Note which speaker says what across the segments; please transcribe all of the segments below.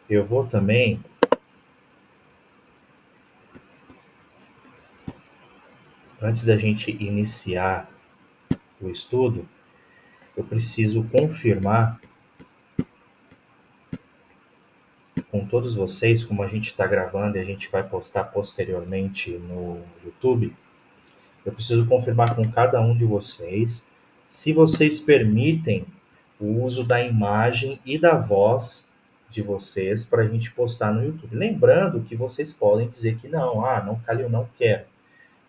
Speaker 1: Eu vou também, antes da gente iniciar o estudo, eu preciso confirmar com todos vocês, como a gente está gravando e a gente vai postar posteriormente no YouTube, eu preciso confirmar com cada um de vocês se vocês permitem o uso da imagem e da voz de vocês para a gente postar no YouTube. Lembrando que vocês podem dizer que não, não, Calil, não quero.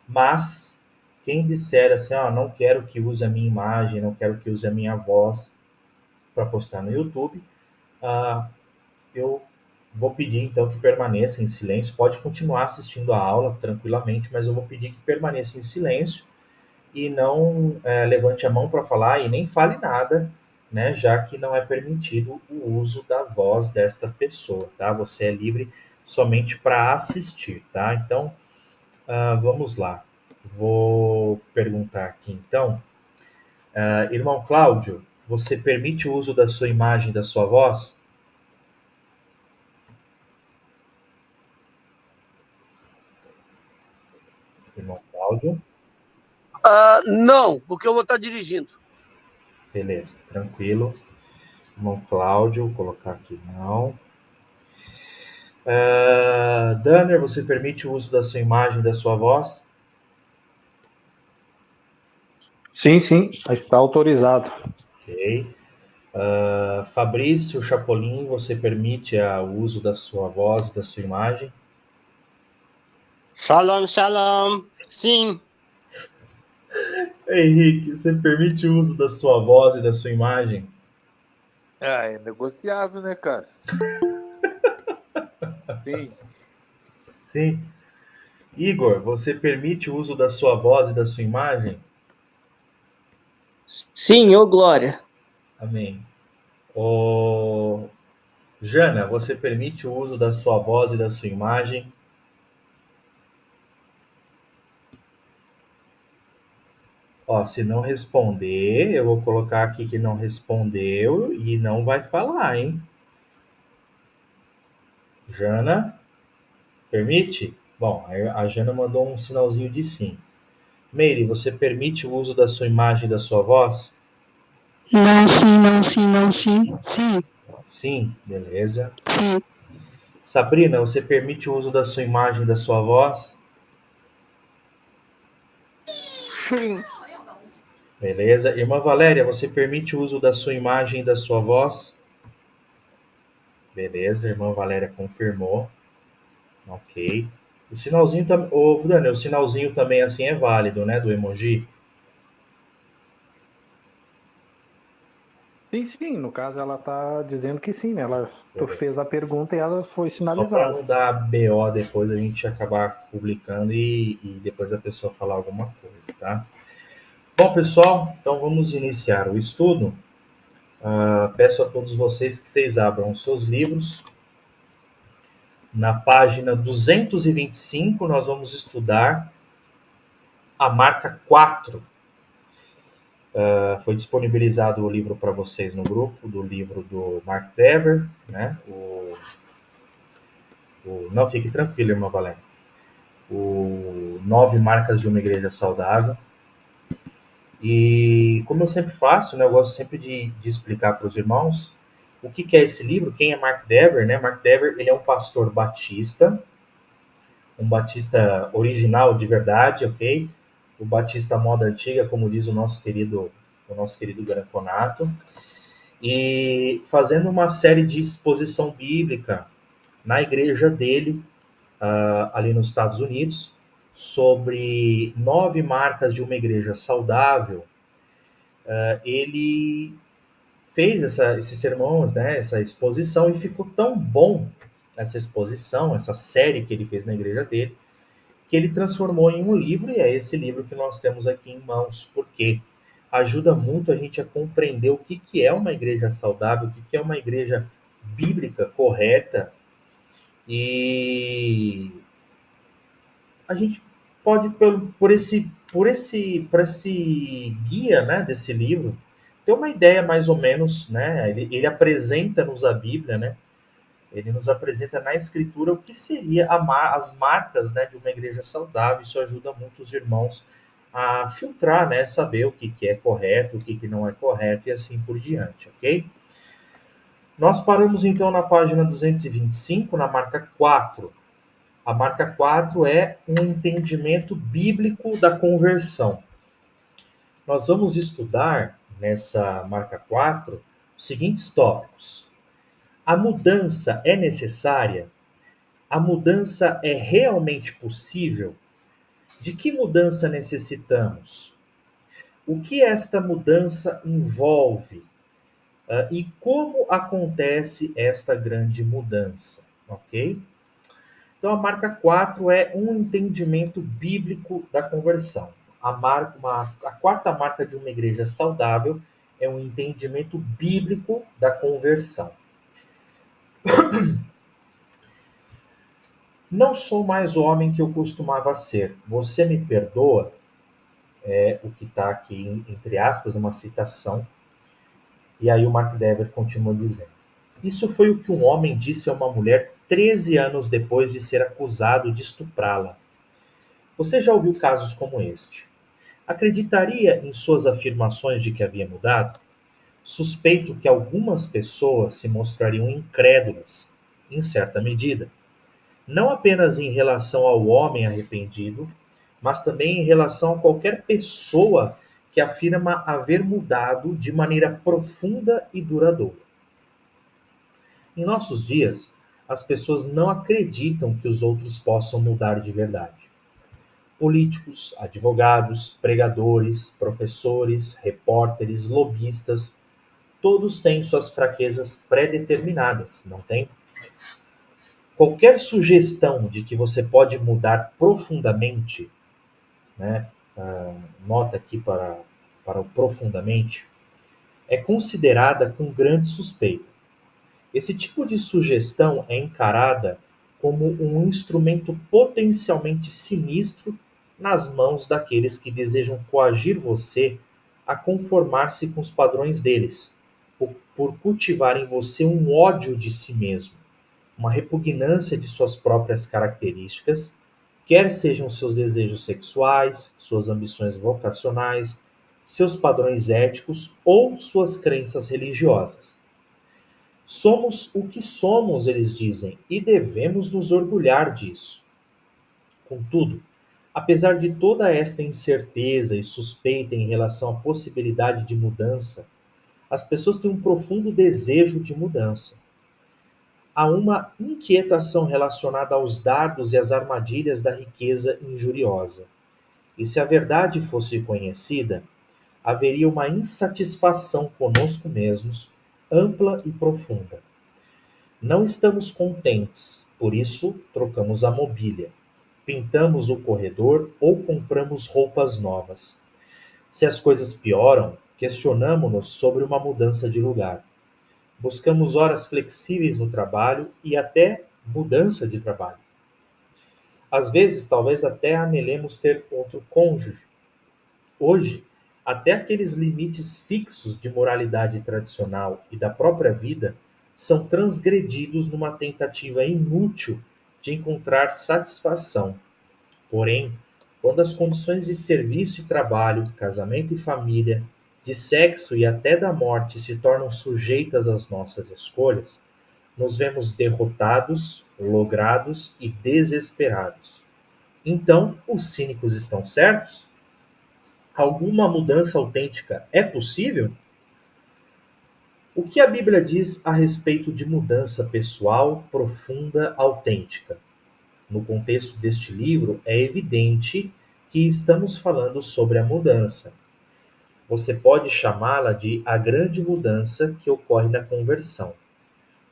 Speaker 1: Mas quem disser assim, não quero que use a minha imagem, não quero que use a minha voz para postar no YouTube, eu vou pedir então que permaneça em silêncio. Pode continuar assistindo a aula tranquilamente, mas eu vou pedir que permaneça em silêncio e não levante a mão para falar e nem fale nada, né? Já que não é permitido o uso da voz desta pessoa, tá? Você é livre somente para assistir, tá? Então, vamos lá. Vou perguntar aqui então. Irmão Cláudio, você permite o uso da sua imagem e da sua voz? Irmão Cláudio?
Speaker 2: Não, porque eu vou estar dirigindo.
Speaker 1: Beleza, tranquilo. Irmão Cláudio, vou colocar aqui não. Danner, você permite o uso da sua imagem e da sua voz?
Speaker 3: Sim, está autorizado.
Speaker 1: Ok. Fabrício Chapolin, você permite o uso da sua voz e da sua imagem?
Speaker 4: Shalom, shalom. Sim.
Speaker 1: Henrique, você permite o uso da sua voz e da sua imagem?
Speaker 5: É negociável, né, cara? Sim.
Speaker 1: Sim. Igor, você permite o uso da sua voz e da sua imagem?
Speaker 6: Sim, ô glória.
Speaker 1: Amém. Jana, você permite o uso da sua voz e da sua imagem? Se não responder, eu vou colocar aqui que não respondeu e não vai falar, hein? Jana, permite? Bom, a Jana mandou um sinalzinho de sim. Meire, você permite o uso da sua imagem e da sua voz?
Speaker 7: Não, sim, não, sim, não, sim. Sim.
Speaker 1: Sim, beleza.
Speaker 7: Sim.
Speaker 1: Sabrina, você permite o uso da sua imagem e da sua voz?
Speaker 8: Sim.
Speaker 1: Beleza. Irmã Valéria, você permite o uso da sua imagem e da sua voz? Beleza, irmã Valéria confirmou. Ok. O sinalzinho também. Daniel, o sinalzinho também assim é válido, né? Do emoji?
Speaker 3: Sim. No caso, ela está dizendo que sim, né? Tu fez a pergunta e ela foi sinalizada.
Speaker 1: Só para não dar BO depois, a gente acabar publicando e depois a pessoa falar alguma coisa, tá? Bom, pessoal, então vamos iniciar o estudo. Peço a todos vocês que vocês abram os seus livros. Na página 225, nós vamos estudar a marca 4. Foi disponibilizado o livro para vocês no grupo do livro do Mark Dever, né? Não, fique tranquilo, irmã Valéria. O 9 Marcas de uma Igreja Saudável. E como eu sempre faço, né, eu gosto sempre de explicar para os irmãos o que é esse livro, quem é Mark Dever, né? Mark Dever, ele é um pastor batista, um batista original de verdade, ok? O batista moda antiga, como diz o nosso querido Garanconato, e fazendo uma série de exposição bíblica na igreja dele, ali nos Estados Unidos, sobre 9 marcas de uma igreja saudável. Ele fez esses sermões, né, essa exposição, e ficou tão bom essa exposição, essa série que ele fez na igreja dele, que ele transformou em um livro, e é esse livro que nós temos aqui em mãos, porque ajuda muito a gente a compreender o que é uma igreja saudável, o que é uma igreja bíblica correta, e a gente pode, por esse guia, né, desse livro, ter uma ideia mais ou menos, né, ele apresenta-nos a Bíblia, né, ele nos apresenta na Escritura o que seria as marcas, né, de uma igreja saudável. Isso ajuda muito os irmãos a filtrar, né, saber o que é correto, o que não é correto e assim por diante, ok? Nós paramos então na página 225, na marca 4. A marca 4 é um entendimento bíblico da conversão. Nós vamos estudar nessa marca 4 os seguintes tópicos. A mudança é necessária? A mudança é realmente possível? De que mudança necessitamos? O que esta mudança envolve? E como acontece esta grande mudança? Ok? Então, a marca 4 é um entendimento bíblico da conversão. A quarta marca de uma igreja saudável é um entendimento bíblico da conversão. Não sou mais o homem que eu costumava ser. Você me perdoa? É o que está aqui, entre aspas, uma citação. E aí o Mark Dever continua dizendo. Isso foi o que um homem disse a uma mulher 13 anos depois de ser acusado de estuprá-la. Você já ouviu casos como este? Acreditaria em suas afirmações de que havia mudado? Suspeito que algumas pessoas se mostrariam incrédulas, em certa medida, não apenas em relação ao homem arrependido, mas também em relação a qualquer pessoa que afirma haver mudado de maneira profunda e duradoura. Em nossos dias, as pessoas não acreditam que os outros possam mudar de verdade. Políticos, advogados, pregadores, professores, repórteres, lobistas, todos têm suas fraquezas pré-determinadas, não tem? Qualquer sugestão de que você pode mudar profundamente, né, nota aqui para o profundamente, é considerada com grande suspeita. Esse tipo de sugestão é encarada como um instrumento potencialmente sinistro nas mãos daqueles que desejam coagir você a conformar-se com os padrões deles, por cultivar em você um ódio de si mesmo, uma repugnância de suas próprias características, quer sejam seus desejos sexuais, suas ambições vocacionais, seus padrões éticos ou suas crenças religiosas. Somos o que somos, eles dizem, e devemos nos orgulhar disso. Contudo, apesar de toda esta incerteza e suspeita em relação à possibilidade de mudança, as pessoas têm um profundo desejo de mudança. Há uma inquietação relacionada aos dardos e às armadilhas da riqueza injuriosa. E se a verdade fosse conhecida, haveria uma insatisfação conosco mesmos, ampla e profunda. Não estamos contentes, por isso trocamos a mobília, pintamos o corredor ou compramos roupas novas. Se as coisas pioram, questionamo-nos sobre uma mudança de lugar. Buscamos horas flexíveis no trabalho e até mudança de trabalho. Às vezes, talvez até anelemos ter outro cônjuge. Hoje, até aqueles limites fixos de moralidade tradicional e da própria vida são transgredidos numa tentativa inútil de encontrar satisfação. Porém, quando as condições de serviço e trabalho, casamento e família, de sexo e até da morte se tornam sujeitas às nossas escolhas, nos vemos derrotados, logrados e desesperados. Então, os cínicos estão certos? Alguma mudança autêntica é possível? O que a Bíblia diz a respeito de mudança pessoal, profunda, autêntica? No contexto deste livro, é evidente que estamos falando sobre a mudança. Você pode chamá-la de a grande mudança que ocorre na conversão.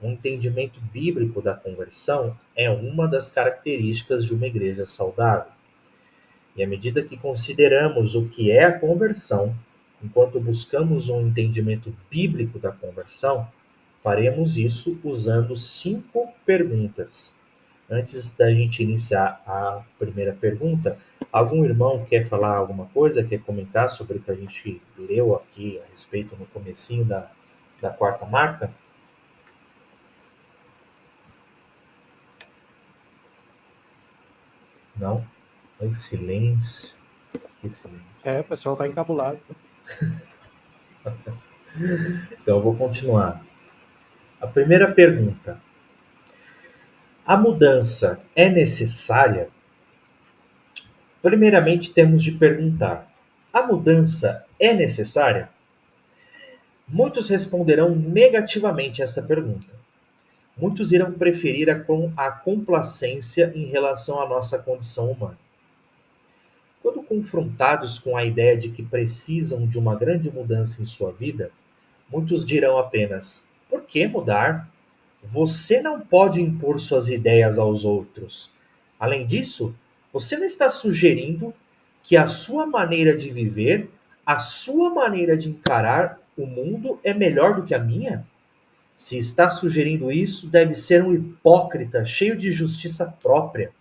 Speaker 1: Um entendimento bíblico da conversão é uma das características de uma igreja saudável. E à medida que consideramos o que é a conversão, enquanto buscamos um entendimento bíblico da conversão, faremos isso usando 5 perguntas. Antes da gente iniciar a primeira pergunta, algum irmão quer falar alguma coisa, quer comentar sobre o que a gente leu aqui a respeito no comecinho da quarta marca? Não? Ai, silêncio. Que silêncio.
Speaker 3: O pessoal tá encabulado.
Speaker 1: Então eu vou continuar. A primeira pergunta. A mudança é necessária? Primeiramente temos de perguntar: a mudança é necessária? Muitos responderão negativamente esta pergunta. Muitos irão preferir a complacência em relação à nossa condição humana. Quando confrontados com a ideia de que precisam de uma grande mudança em sua vida, muitos dirão apenas: por que mudar? Você não pode impor suas ideias aos outros. Além disso, você não está sugerindo que a sua maneira de viver, a sua maneira de encarar o mundo é melhor do que a minha? Se está sugerindo isso, deve ser um hipócrita cheio de justiça própria.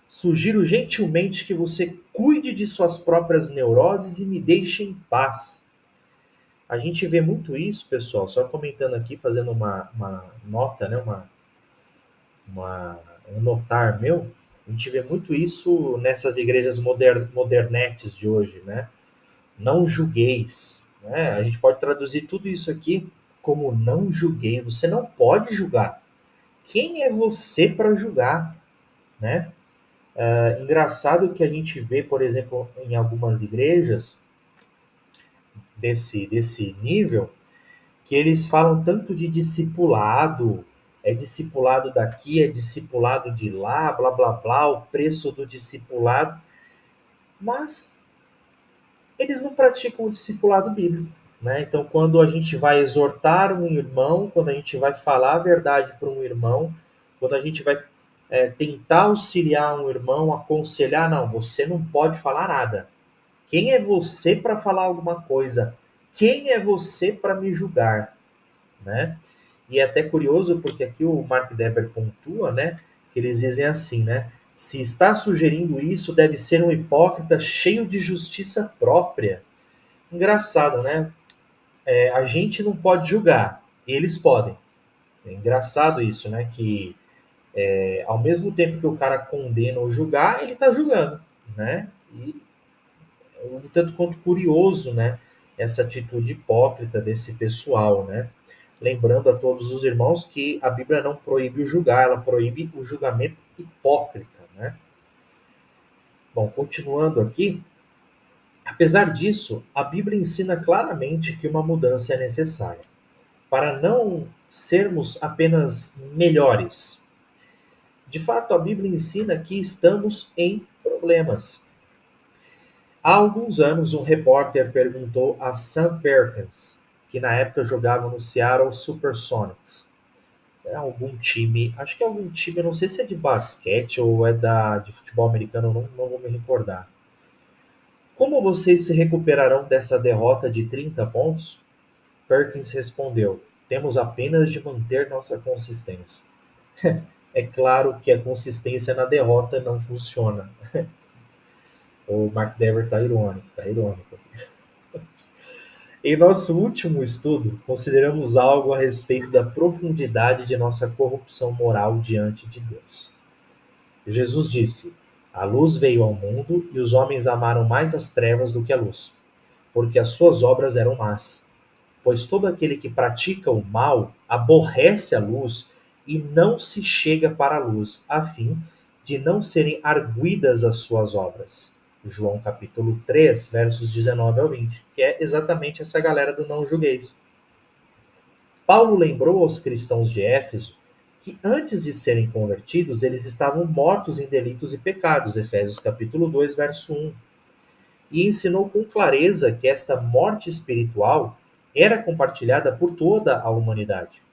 Speaker 1: Sugiro gentilmente que você cuide de suas próprias neuroses e me deixe em paz. A gente vê muito isso, pessoal, só comentando aqui, fazendo uma nota, né, um notar meu. A gente vê muito isso nessas igrejas modernetes de hoje, né? Não julgueis, né? A gente pode traduzir tudo isso aqui como não julgueis. Você não pode julgar. Quem é você para julgar, né? Engraçado que a gente vê, por exemplo, em algumas igrejas desse nível, que eles falam tanto de discipulado, é discipulado daqui, é discipulado de lá, blá blá blá, o preço do discipulado, mas eles não praticam o discipulado bíblico, né? Então, quando a gente vai exortar um irmão, quando a gente vai falar a verdade para um irmão, quando a gente vai tentar auxiliar um irmão, aconselhar, não, você não pode falar nada. Quem é você para falar alguma coisa? Quem é você para me julgar? Né? E é até curioso porque aqui o Mark Dever pontua, né, que eles dizem assim, né, se está sugerindo isso, deve ser um hipócrita cheio de justiça própria. Engraçado, né? A gente não pode julgar, eles podem. É engraçado isso, né, que ao mesmo tempo que o cara condena ou julgar, ele está julgando, né? E um tanto quanto curioso, né, essa atitude hipócrita desse pessoal, né? Lembrando a todos os irmãos que a Bíblia não proíbe o julgar, ela proíbe o julgamento hipócrita, né? Bom, continuando aqui, apesar disso, a Bíblia ensina claramente que uma mudança é necessária, para não sermos apenas melhores. De fato, a Bíblia ensina que estamos em problemas. Há alguns anos, um repórter perguntou a Sam Perkins, que na época jogava no Seattle Supersonics, algum time, acho que é algum time, eu não sei se é de basquete ou é de futebol americano, não vou me recordar. Como vocês se recuperarão dessa derrota de 30 pontos? Perkins respondeu: temos apenas de manter nossa consistência. É claro que a consistência na derrota não funciona. O Mark Dever está irônico, tá irônico. Em nosso último estudo, consideramos algo a respeito da profundidade de nossa corrupção moral diante de Deus. Jesus disse: a luz veio ao mundo e os homens amaram mais as trevas do que a luz, porque as suas obras eram más. Pois todo aquele que pratica o mal aborrece a luz e não se chega para a luz, a fim de não serem arguidas as suas obras. João capítulo 3, versos 19 ao 20, que é exatamente essa galera do não julgueis. Paulo lembrou aos cristãos de Éfeso que antes de serem convertidos, eles estavam mortos em delitos e pecados, Efésios capítulo 2, verso 1. E ensinou com clareza que esta morte espiritual era compartilhada por toda a humanidade.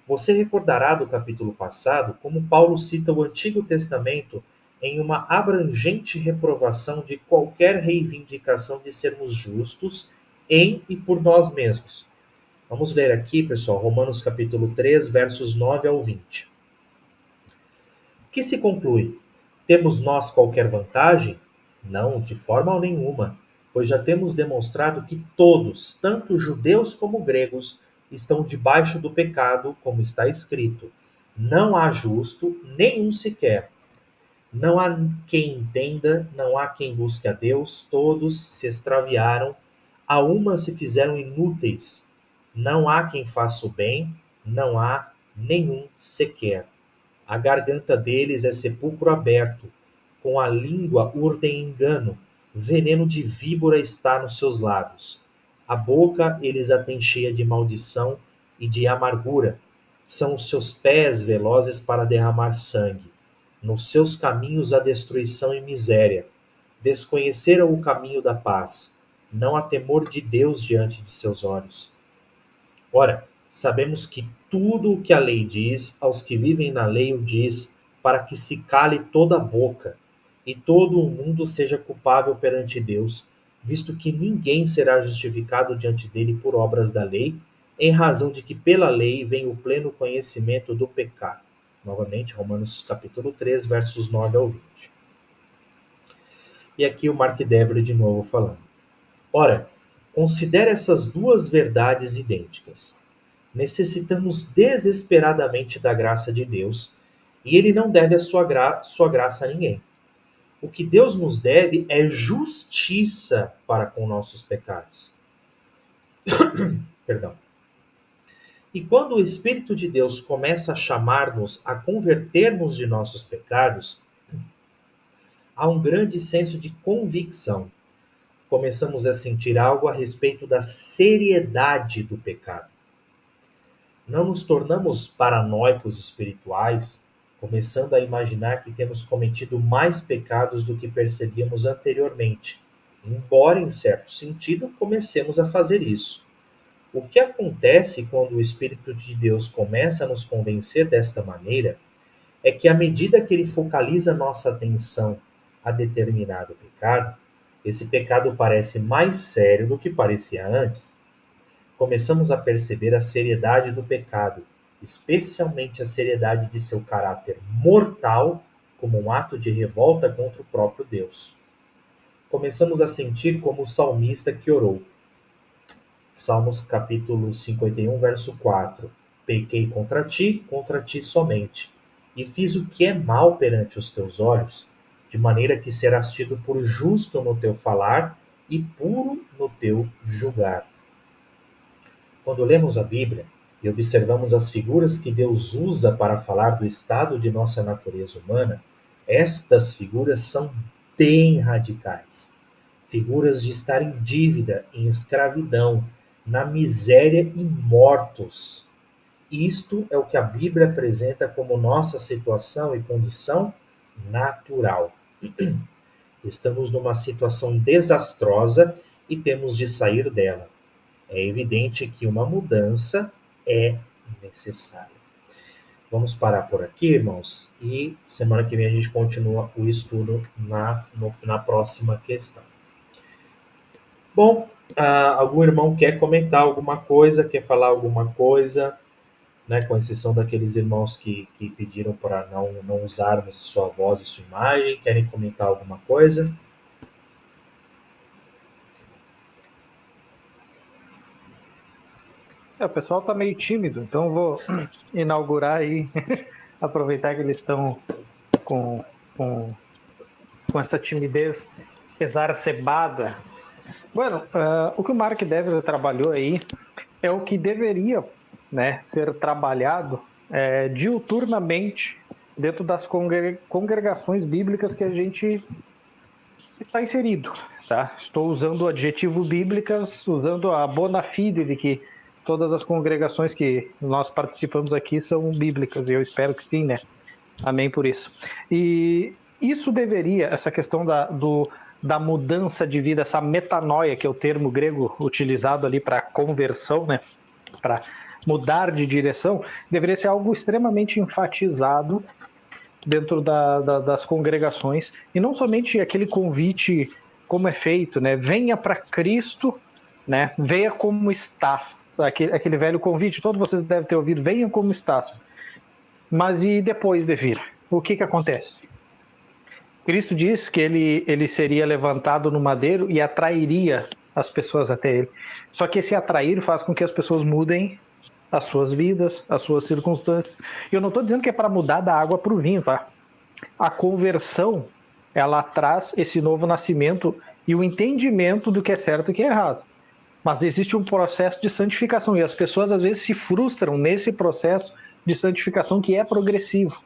Speaker 1: Você recordará do capítulo passado como Paulo cita o Antigo Testamento em uma abrangente reprovação de qualquer reivindicação de sermos justos em e por nós mesmos. Vamos ler aqui, pessoal, Romanos capítulo 3, versos 9 ao 20. O que se conclui? Temos nós qualquer vantagem? Não, de forma nenhuma, pois já temos demonstrado que todos, tanto judeus como gregos, estão debaixo do pecado, como está escrito: não há justo, nenhum sequer. Não há quem entenda, não há quem busque a Deus, todos se extraviaram, a uma se fizeram inúteis. Não há quem faça o bem, não há nenhum sequer. A garganta deles é sepulcro aberto, com a língua urdem engano, veneno de víbora está nos seus lábios. A boca eles a têm cheia de maldição e de amargura. São os seus pés velozes para derramar sangue. Nos seus caminhos há destruição e miséria. Desconheceram o caminho da paz. Não há temor de Deus diante de seus olhos. Ora, sabemos que tudo o que a lei diz, aos que vivem na lei o diz, para que se cale toda a boca, e todo o mundo seja culpável perante Deus, visto que ninguém será justificado diante dele por obras da lei, em razão de que pela lei vem o pleno conhecimento do pecado. Novamente, Romanos capítulo 3, versos 9 ao 20. E aqui o Mark Dever de novo falando. Ora, considere essas duas verdades idênticas. Necessitamos desesperadamente da graça de Deus, e Ele não deve a sua graça a ninguém. O que Deus nos deve é justiça para com nossos pecados. Perdão. E quando o Espírito de Deus começa a chamar-nos a convertermos de nossos pecados, há um grande senso de convicção. Começamos a sentir algo a respeito da seriedade do pecado. Não nos tornamos paranoicos espirituais, começando a imaginar que temos cometido mais pecados do que percebíamos anteriormente, embora, em certo sentido, comecemos a fazer isso. O que acontece quando o Espírito de Deus começa a nos convencer desta maneira é que, à medida que ele focaliza nossa atenção a determinado pecado, esse pecado parece mais sério do que parecia antes. Começamos a perceber a seriedade do pecado, especialmente a seriedade de seu caráter mortal, como um ato de revolta contra o próprio Deus. Começamos a sentir como o salmista que orou. Salmos capítulo 51, verso 4. Pequei contra ti somente, e fiz o que é mal perante os teus olhos, de maneira que serás tido por justo no teu falar e puro no teu julgar. Quando lemos a Bíblia e observamos as figuras que Deus usa para falar do estado de nossa natureza humana, estas figuras são bem radicais. Figuras de estar em dívida, em escravidão, na miséria e mortos. Isto é o que a Bíblia apresenta como nossa situação e condição natural. Estamos numa situação desastrosa e temos de sair dela. É evidente que uma mudança é necessária. Vamos parar por aqui, irmãos, e semana que vem a gente continua o estudo na próxima questão. Bom, algum irmão quer comentar alguma coisa, quer falar alguma coisa, né, com exceção daqueles irmãos que pediram para não usarmos sua voz e sua imagem, querem comentar alguma coisa?
Speaker 3: O pessoal está meio tímido, então vou inaugurar aí, aproveitar que eles estão com essa timidez exacerbada. Bueno, o que o Mark Dever trabalhou aí é o que deveria, né, ser trabalhado diuturnamente dentro das congregações bíblicas que a gente está inserido. Tá? Estou usando o adjetivo bíblicas, usando a bona fide de que todas as congregações que nós participamos aqui são bíblicas, e eu espero que sim, né? Amém por isso. E isso deveria, essa questão da mudança de vida, essa metanoia, que é o termo grego utilizado ali para conversão, né? Para mudar de direção, deveria ser algo extremamente enfatizado dentro das congregações, e não somente aquele convite como é feito, né? Venha para Cristo, né? Venha como está. Aquele velho convite, todos vocês devem ter ouvido, venham como estás. Mas e depois de vir? O que acontece? Cristo diz que ele seria levantado no madeiro e atrairia as pessoas até ele. Só que esse atrair faz com que as pessoas mudem as suas vidas, as suas circunstâncias. E eu não estou dizendo que é para mudar da água para o vinho, tá? A conversão, ela traz esse novo nascimento e o entendimento do que é certo e o que é errado. Mas existe um processo de santificação e as pessoas às vezes se frustram nesse processo de santificação que é progressivo.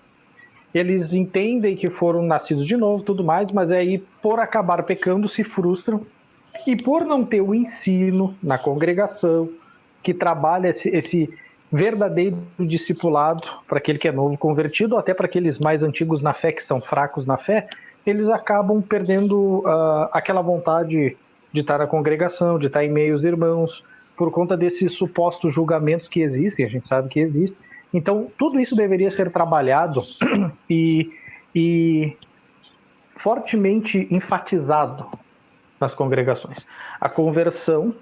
Speaker 3: Eles entendem que foram nascidos de novo, tudo mais, mas aí por acabar pecando se frustram e por não ter o ensino na congregação que trabalha esse verdadeiro discipulado para aquele que é novo convertido, ou até para aqueles mais antigos na fé que são fracos na fé, eles acabam perdendo aquela vontade de estar na congregação, de estar em meio aos irmãos, por conta desses supostos julgamentos que existem, a gente sabe que existem. Então, tudo isso deveria ser trabalhado e fortemente enfatizado nas congregações. A conversão,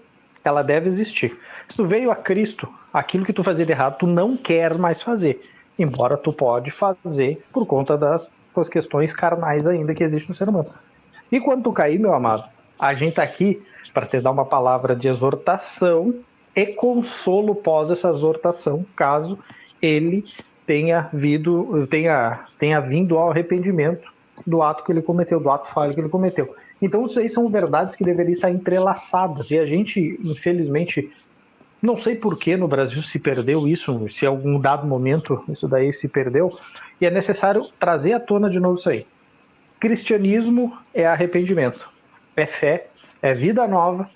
Speaker 3: ela deve existir. Se tu veio a Cristo, aquilo que tu fazia de errado, tu não quer mais fazer. Embora tu pode fazer por conta das questões carnais ainda que existem no ser humano. E quando tu cair, meu amado, a gente tá aqui para te dar uma palavra de exortação e consolo pós essa exortação, caso ele tenha vindo ao arrependimento do ato que ele cometeu, do ato falho que ele cometeu. Então, isso aí são verdades que deveriam estar entrelaçadas. E a gente, infelizmente, não sei por que no Brasil se perdeu isso, se em algum dado momento isso daí se perdeu, e é necessário trazer à tona de novo isso aí. Cristianismo é arrependimento, é fé, é vida nova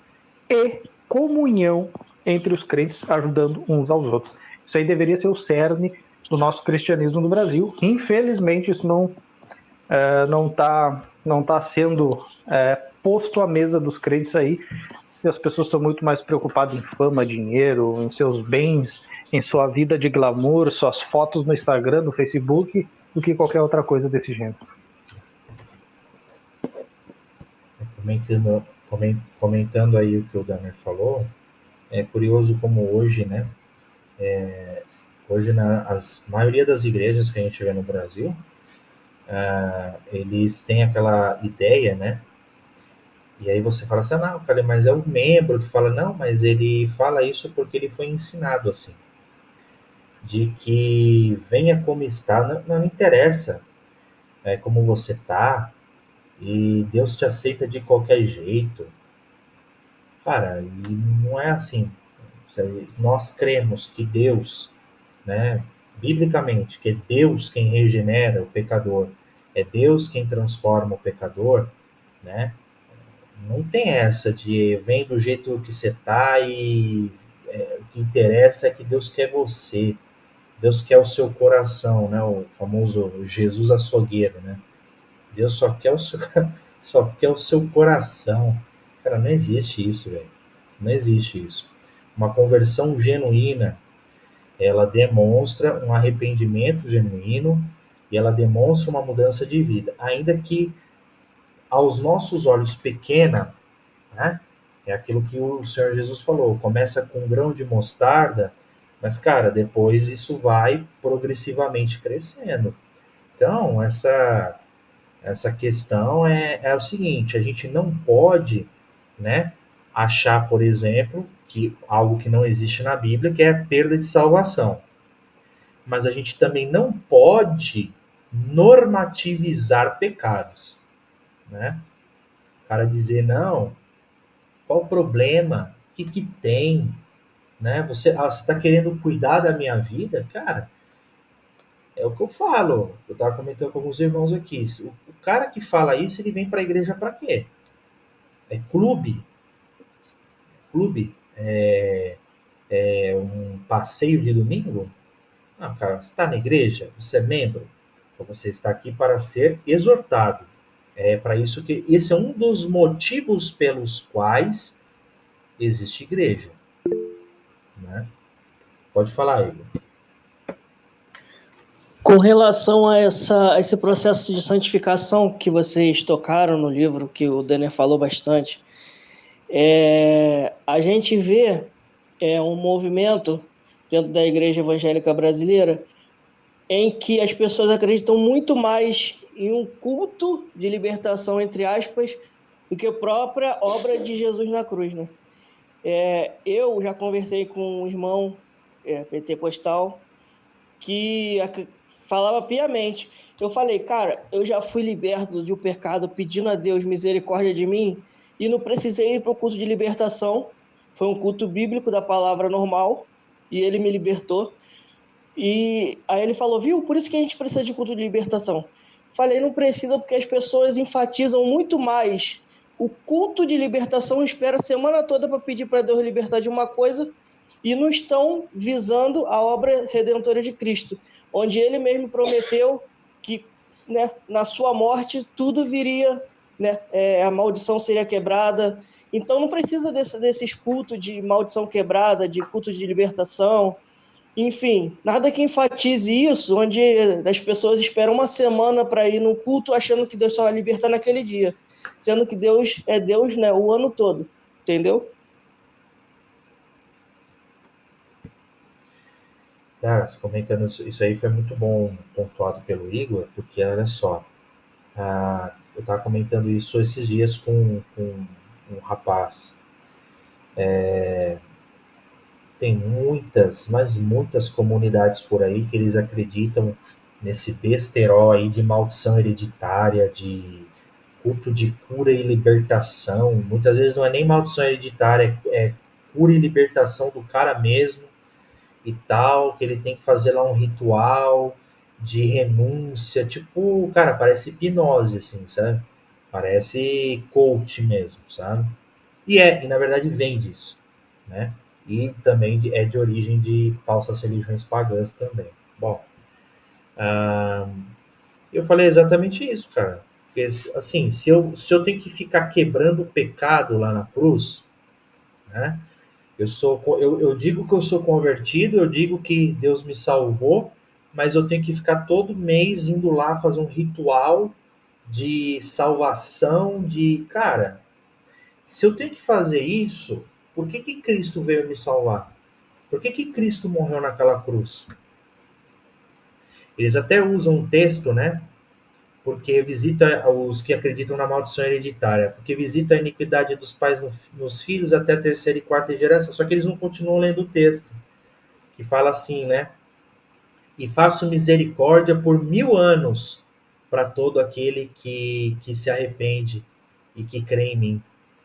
Speaker 3: e comunhão entre os crentes, ajudando uns aos outros. Isso aí deveria ser o cerne do nosso cristianismo no Brasil. Infelizmente, isso não tá sendo posto à mesa dos crentes aí. E as pessoas estão muito mais preocupadas em fama, dinheiro, em seus bens, em sua vida de glamour, suas fotos no Instagram, no Facebook, do que qualquer outra coisa desse gênero.
Speaker 1: Comentando aí o que o Danner falou, é curioso como hoje, né? Hoje, maioria das igrejas que a gente vê no Brasil, eles têm aquela ideia, né? E aí você fala assim, não, cara, mas é o membro que fala, não, mas ele fala isso porque ele foi ensinado assim. De que venha como está, não interessa como você tá, e Deus te aceita de qualquer jeito. Cara, e não é assim. Nós cremos que Deus, né, biblicamente, que é Deus quem regenera o pecador, é Deus quem transforma o pecador, né? Não tem essa de vem do jeito que você tá e o que interessa é que Deus quer você. Deus quer o seu coração, né? O famoso Jesus açougueiro, né? Deus só quer só quer o seu coração. Cara, não existe isso, velho. Não existe isso. Uma conversão genuína, ela demonstra um arrependimento genuíno e ela demonstra uma mudança de vida, ainda que aos nossos olhos pequena, né? É aquilo que o Senhor Jesus falou, começa com um grão de mostarda, mas, cara, depois isso vai progressivamente crescendo. Então, essa questão é o seguinte, a gente não pode, né, achar, por exemplo, que algo que não existe na Bíblia, que é a perda de salvação. Mas a gente também não pode normativizar pecados, né? O cara dizer, não, qual o problema? O que tem? Né? Você está querendo cuidar da minha vida? Cara, é o que eu falo. Eu estava comentando com alguns irmãos aqui. O cara que fala isso, ele vem para a igreja para quê? É clube? Clube? É um passeio de domingo? Não, cara, você está na igreja? Você é membro? Então você está aqui para ser exortado. É para isso que esse é um dos motivos pelos quais existe igreja. Né? Pode falar, Igor.
Speaker 6: Com relação a esse processo de santificação que vocês tocaram no livro, que o Denner falou bastante, a gente vê um movimento dentro da Igreja Evangélica Brasileira em que as pessoas acreditam muito mais em um culto de libertação, entre aspas, do que a própria obra de Jesus na cruz, né? Eu já conversei com um irmão pentecostal que falava piamente. Eu falei, cara, eu já fui liberto de um pecado pedindo a Deus misericórdia de mim e não precisei ir para o culto de libertação. Foi um culto bíblico da palavra normal e ele me libertou. E aí ele falou, viu, por isso que a gente precisa de culto de libertação. Falei, não precisa porque as pessoas enfatizam muito mais o culto de libertação, espera a semana toda para pedir para Deus libertar de uma coisa e não estão visando a obra redentora de Cristo, onde ele mesmo prometeu que, né, na sua morte tudo viria, né, a maldição seria quebrada. Então não precisa desses cultos de maldição quebrada, de culto de libertação. Enfim, nada que enfatize isso, onde as pessoas esperam uma semana para ir no culto achando que Deus só vai libertar naquele dia, sendo que Deus é Deus, né, o ano todo, entendeu?
Speaker 1: Cara, você comentando isso aí foi muito bom pontuado pelo Igor, porque olha só, eu estava comentando isso esses dias com um rapaz. Tem muitas, mas muitas comunidades por aí que eles acreditam nesse besterol aí de maldição hereditária, de culto de cura e libertação. Muitas vezes não é nem maldição hereditária, é cura e libertação do cara mesmo e tal, que ele tem que fazer lá um ritual de renúncia, tipo, cara, parece hipnose, assim, sabe? Parece coach mesmo, sabe? E na verdade vem disso, né? E também é de origem de falsas religiões pagãs também. Bom, ah, eu falei exatamente isso, cara. Porque, assim, se eu tenho que ficar quebrando o pecado lá na cruz, né? Eu digo que eu sou convertido, eu digo que Deus me salvou, mas eu tenho que ficar todo mês indo lá fazer um ritual de salvação, de... Cara, se eu tenho que fazer isso, por que que Cristo veio me salvar? Por que que Cristo morreu naquela cruz? Eles até usam um texto, né? Porque visita os que acreditam na maldição hereditária, porque visita a iniquidade dos pais nos filhos até a terceira e quarta geração. Só que eles não continuam lendo o texto, que fala assim, né? E faço misericórdia por 1000 anos para todo aquele que se arrepende e que crê em mim.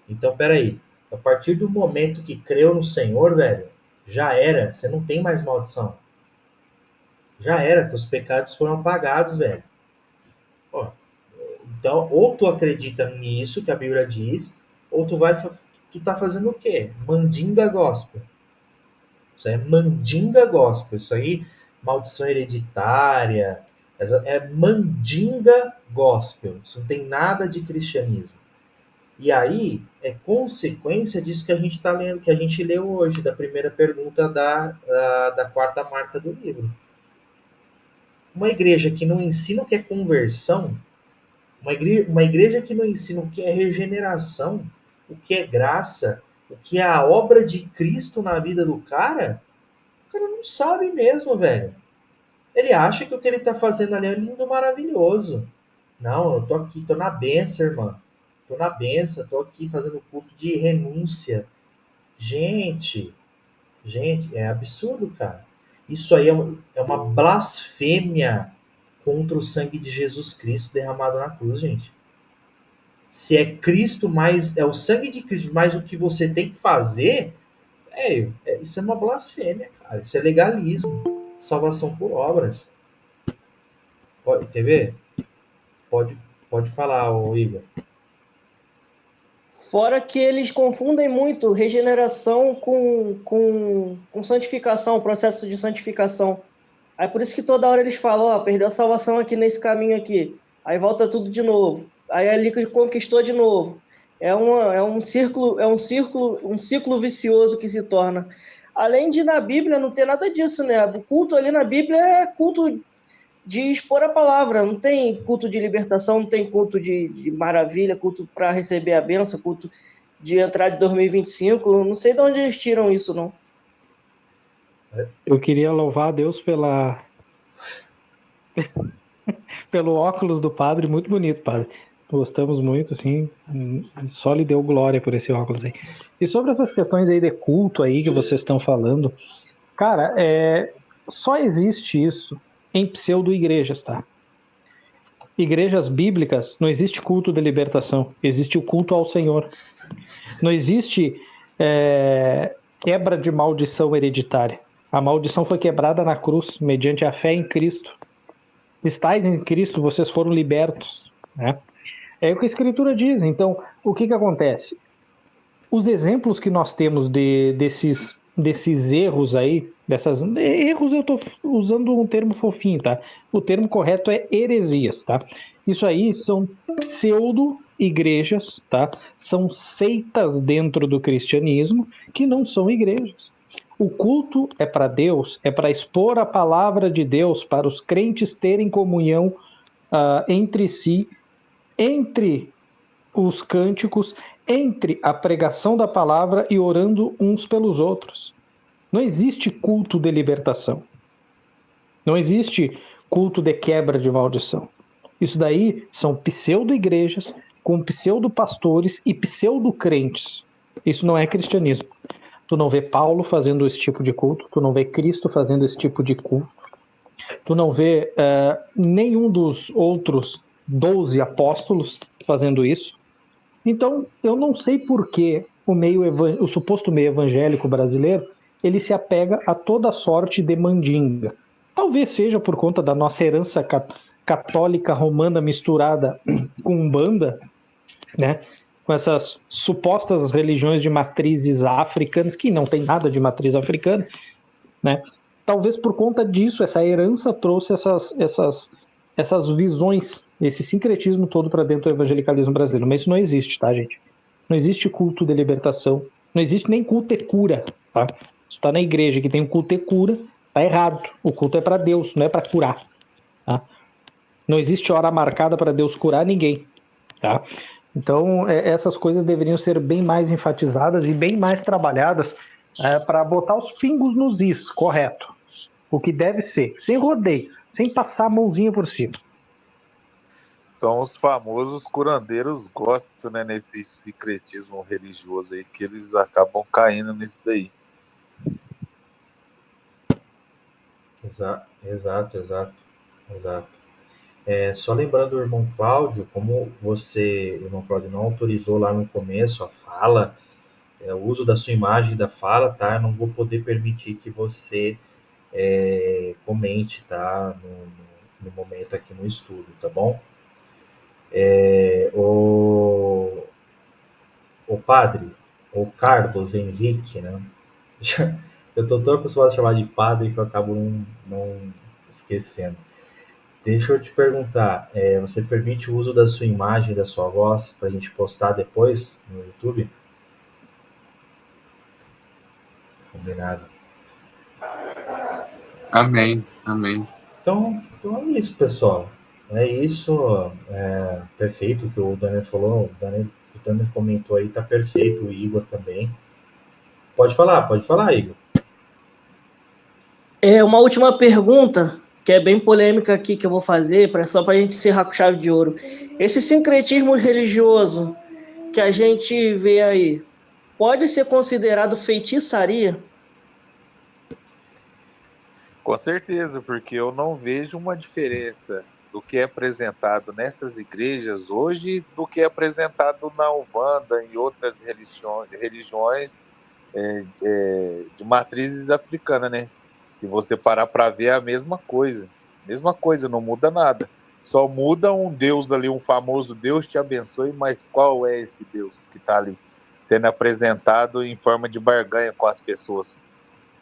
Speaker 1: Então, peraí. A partir do momento que creu no Senhor, velho, já era. Você não tem mais maldição. Já era. Teus pecados foram apagados, velho. Ó, então, ou tu acredita nisso que a Bíblia diz, ou tu tá fazendo o quê? Mandinga gospel. Isso aí é mandinga gospel. Isso aí, maldição hereditária, é mandinga gospel. Isso não tem nada de cristianismo. E aí é consequência disso que a gente está lendo, que a gente leu hoje, da primeira pergunta da quarta marca do livro. Uma igreja que não ensina o que é conversão, uma igreja que não ensina o que é regeneração, o que é graça, o que é a obra de Cristo na vida do cara, o cara não sabe mesmo, velho. Ele acha que o que ele está fazendo ali é lindo, maravilhoso. Não, eu tô aqui, tô na benção, irmã. Tô na benção, tô aqui fazendo culto de renúncia. Gente, é absurdo, cara. Isso aí é uma blasfêmia contra o sangue de Jesus Cristo derramado na cruz, gente. Se é Cristo mais, é o sangue de Cristo mais o que você tem que fazer, isso é uma blasfêmia, cara. Isso é legalismo. Salvação por obras. Quer ver? Pode falar, ô Igor.
Speaker 6: Fora que eles confundem muito regeneração com santificação, processo de santificação. Aí por isso que toda hora eles falam, ó, perdeu a salvação aqui nesse caminho aqui. Aí volta tudo de novo. Aí ali que conquistou de novo. É um ciclo vicioso que se torna. Além de na Bíblia não ter nada disso, né? O culto ali na Bíblia é culto de expor a palavra, não tem culto de libertação, não tem culto de maravilha, culto para receber a bênção, culto de entrar de 2025, não sei de onde eles tiram isso, não.
Speaker 3: Eu queria louvar a Deus pelo óculos do padre, muito bonito, padre. Gostamos muito, assim, só lhe deu glória por esse óculos aí. E sobre essas questões aí de culto aí que vocês estão falando, cara, só existe isso em pseudo-igrejas, tá? Igrejas bíblicas, não existe culto de libertação, existe o culto ao Senhor. Não existe quebra de maldição hereditária. A maldição foi quebrada na cruz, mediante a fé em Cristo. Estais em Cristo, vocês foram libertos, né? É o que a Escritura diz. Então, o que acontece? Os exemplos que nós temos desses erros aí, erros, eu estou usando um termo fofinho, tá? O termo correto é heresias, tá? Isso aí são pseudo-igrejas, tá? São seitas dentro do cristianismo que não são igrejas. O culto é para Deus, é para expor a palavra de Deus, para os crentes terem comunhão entre si, entre os cânticos, entre a pregação da palavra e orando uns pelos outros. Não existe culto de libertação. Não existe culto de quebra de maldição. Isso daí são pseudo-igrejas com pseudo-pastores e pseudo-crentes. Isso não é cristianismo. Tu não vê Paulo fazendo esse tipo de culto, tu não vê Cristo fazendo esse tipo de culto, tu não vê nenhum dos outros 12 apóstolos fazendo isso. Então, eu não sei por que o suposto meio evangélico brasileiro, ele se apega a toda sorte de mandinga. Talvez seja por conta da nossa herança católica romana misturada com Umbanda, né? Com essas supostas religiões de matrizes africanas, que não tem nada de matriz africana, né? Talvez por conta disso, essa herança trouxe essas visões, esse sincretismo todo para dentro do evangelicalismo brasileiro. Mas isso não existe, tá, gente? Não existe culto de libertação, não existe nem culto e cura, tá? Se tá na igreja que tem um culto e cura, tá errado. O culto é para Deus, não é para curar, tá? Não existe hora marcada para Deus curar ninguém, tá? Então, essas coisas deveriam ser bem mais enfatizadas e bem mais trabalhadas para botar os pingos nos is, correto? O que deve ser, sem rodeio, sem passar a mãozinha por cima.
Speaker 5: São os famosos curandeiros gospel, né? Nesse secretismo religioso aí, que eles acabam caindo nisso daí.
Speaker 1: Exato. Só lembrando o irmão Cláudio, como você, irmão Cláudio, não autorizou lá no começo a fala, o uso da sua imagem da fala, tá? Eu não vou poder permitir que você comente, tá? No momento aqui no estudo, tá bom? O padre, o Carlos Henrique, né? Eu tô tão acostumado a chamar de padre que eu acabo não esquecendo. Deixa eu te perguntar, você permite o uso da sua imagem, da sua voz, para a gente postar depois no YouTube? Combinado.
Speaker 9: Amém.
Speaker 1: Então é isso, pessoal. É isso. Perfeito o que o Daniel falou. O Daniel comentou aí, tá perfeito. O Igor também. Pode falar, Igor.
Speaker 6: Uma última pergunta, que é bem polêmica aqui, que eu vou fazer, só para a gente encerrar com chave de ouro. Esse sincretismo religioso que a gente vê aí, pode ser considerado feitiçaria?
Speaker 5: Com certeza, porque eu não vejo uma diferença do que é apresentado nessas igrejas hoje do que é apresentado na Umbanda e outras religiões de matrizes africanas, né? Se você parar para ver, é a mesma coisa, não muda nada. Só muda um Deus ali, um famoso Deus te abençoe, mas qual é esse Deus que está ali sendo apresentado em forma de barganha com as pessoas?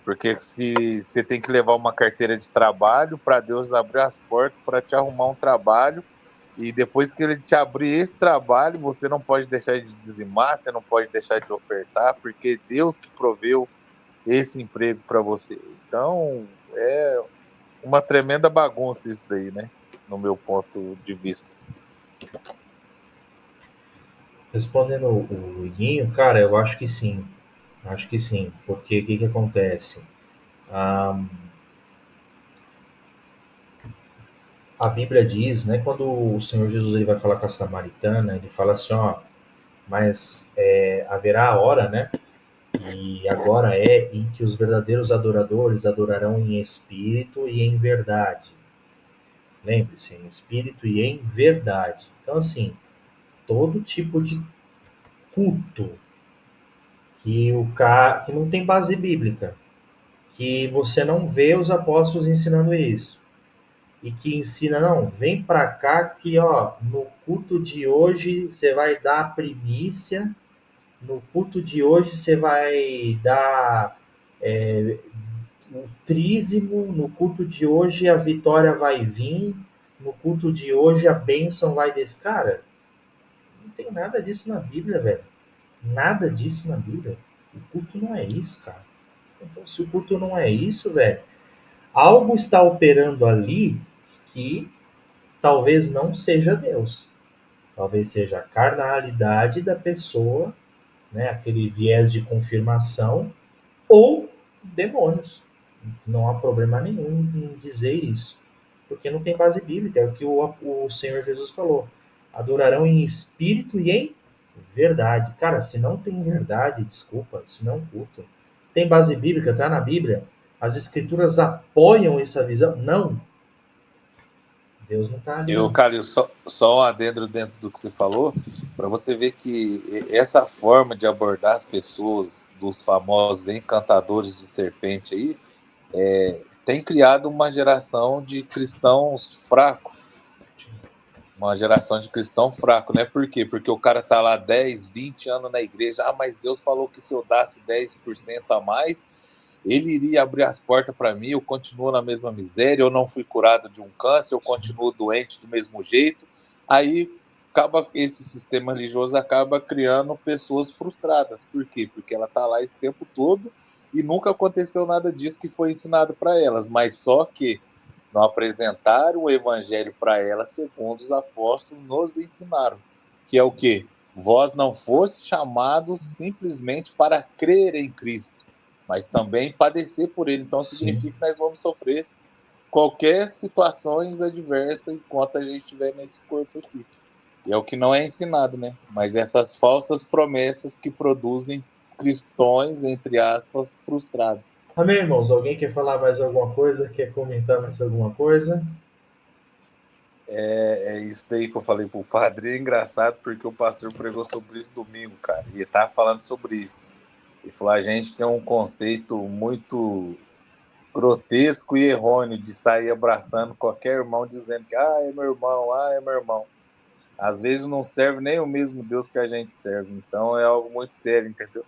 Speaker 5: Porque se você tem que levar uma carteira de trabalho para Deus abrir as portas para te arrumar um trabalho, e depois que ele te abrir esse trabalho, você não pode deixar de dizimar, você não pode deixar de ofertar, porque Deus que proveu esse emprego para você. Então, é uma tremenda bagunça isso daí, né? No meu ponto de vista.
Speaker 1: Respondendo o Iguinho, cara, eu acho que sim. Porque o que acontece? A Bíblia diz, né, quando o Senhor Jesus ele vai falar com a samaritana, ele fala assim, ó, mas haverá a hora, né, e agora em que os verdadeiros adoradores adorarão em espírito e em verdade. Lembre-se, em espírito e em verdade. Então, assim, todo tipo de culto que não tem base bíblica, que você não vê os apóstolos ensinando isso, e que ensina, não, vem para cá que, ó, no culto de hoje você vai dar a primícia, no culto de hoje você vai dar o trízimo, no culto de hoje a vitória vai vir, no culto de hoje a bênção vai descer. Cara, não tem nada disso na Bíblia, velho. Nada disso na Bíblia. O culto não é isso, cara. Então, se o culto não é isso, velho, algo está operando ali que talvez não seja Deus. Talvez seja a carnalidade da pessoa, né? Aquele viés de confirmação, ou demônios. Não há problema nenhum em dizer isso, porque não tem base bíblica. É o que o Senhor Jesus falou. Adorarão em espírito e em verdade. Cara, se não tem verdade, desculpa, isso não é um culto. Tem base bíblica, tá na Bíblia? As escrituras apoiam essa visão? Não. Deus não tá ali, não.
Speaker 5: Cara, só um adendo dentro do que você falou, para você ver que essa forma de abordar as pessoas, dos famosos encantadores de serpente aí, tem criado uma geração de cristãos fracos. Uma geração de cristão fraco, né? Por quê? Porque o cara tá lá 10, 20 anos na igreja. Ah, mas Deus falou que se eu dasse 10% a mais, ele iria abrir as portas para mim. Eu continuo na mesma miséria, eu não fui curado de um câncer, eu continuo doente do mesmo jeito. Aí esse sistema religioso acaba criando pessoas frustradas. Por quê? Porque ela tá lá esse tempo todo e nunca aconteceu nada disso que foi ensinado para elas. Mas só que não apresentaram o evangelho para ela segundo os apóstolos nos ensinaram, que é o quê? Vós não foste chamados simplesmente para crer em Cristo, mas também padecer por ele. Então significa que nós vamos sofrer qualquer situações adversas enquanto a gente estiver nesse corpo aqui. E é o que não é ensinado, né? Mas essas falsas promessas que produzem cristãos, entre aspas, frustrados.
Speaker 1: Amém, irmãos? Alguém quer falar mais alguma coisa? Quer comentar mais alguma coisa?
Speaker 5: É isso daí que eu falei pro padre. É engraçado porque o pastor pregou sobre isso domingo, cara. E ele tava falando sobre isso. Ele falou: a gente tem um conceito muito grotesco e errôneo de sair abraçando qualquer irmão dizendo que é meu irmão, é meu irmão. Às vezes não serve nem o mesmo Deus que a gente serve. Então é algo muito sério, entendeu?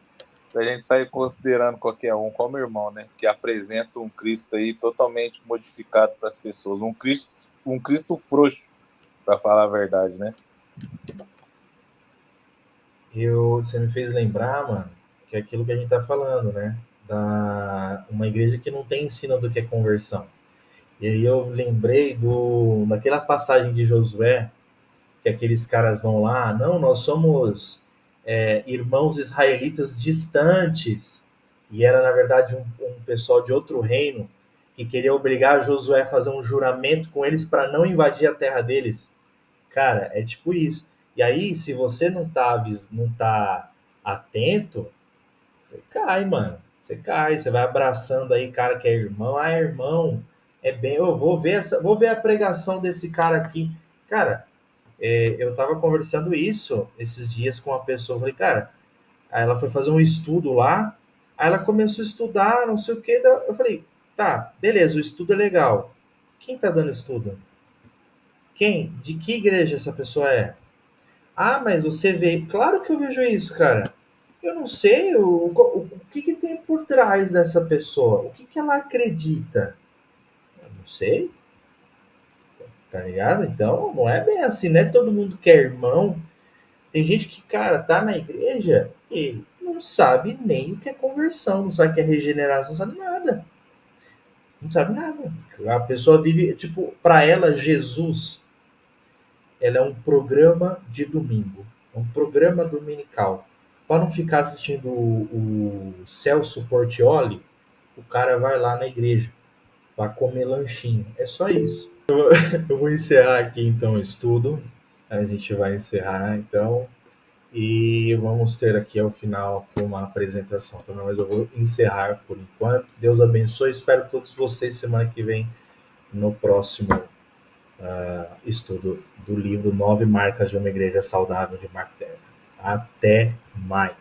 Speaker 5: A gente sai considerando qualquer um como irmão, né? Que apresenta um Cristo aí totalmente modificado para as pessoas. Um Cristo frouxo, para falar a verdade, né?
Speaker 1: Você me fez lembrar, mano, que é aquilo que a gente tá falando, né? Uma igreja que não tem ensino do que é conversão. E aí eu lembrei daquela passagem de Josué, que aqueles caras vão lá, não, nós somos irmãos israelitas distantes. E era, na verdade, um pessoal de outro reino que queria obrigar Josué a fazer um juramento com eles para não invadir a terra deles. Cara, é tipo isso. E aí, se você não tá atento, você cai, mano. Você cai, você vai abraçando aí cara que é irmão. Ah, irmão, é bem. Eu vou ver a pregação desse cara aqui. Cara, eu tava conversando isso esses dias com uma pessoa. Eu falei, cara, aí ela foi fazer um estudo lá. Aí ela começou a estudar, não sei o que. Eu falei, tá, beleza, o estudo é legal. Quem tá dando estudo? Quem? De que igreja essa pessoa é? Ah, mas você vê. Claro que eu vejo isso, cara. Eu não sei o que tem por trás dessa pessoa. O que ela acredita? Eu não sei. Tá ligado? Então, não é bem assim, né? Todo mundo que é irmão. Tem gente que, cara, tá na igreja e não sabe nem o que é conversão, não sabe o que é regeneração, não sabe nada. Não sabe nada. A pessoa vive, tipo, pra ela, Jesus, ela é um programa de domingo. É um programa dominical. Para não ficar assistindo o Celso Portiolli, o cara vai lá na igreja para comer lanchinho. É só isso. Eu vou encerrar aqui então o estudo. A gente vai encerrar então. E vamos ter aqui ao final uma apresentação também, mas eu vou encerrar por enquanto. Deus abençoe. Espero todos vocês semana que vem no próximo estudo do livro 9 Marcas de uma Igreja Saudável, de Mark Dever. Até mais!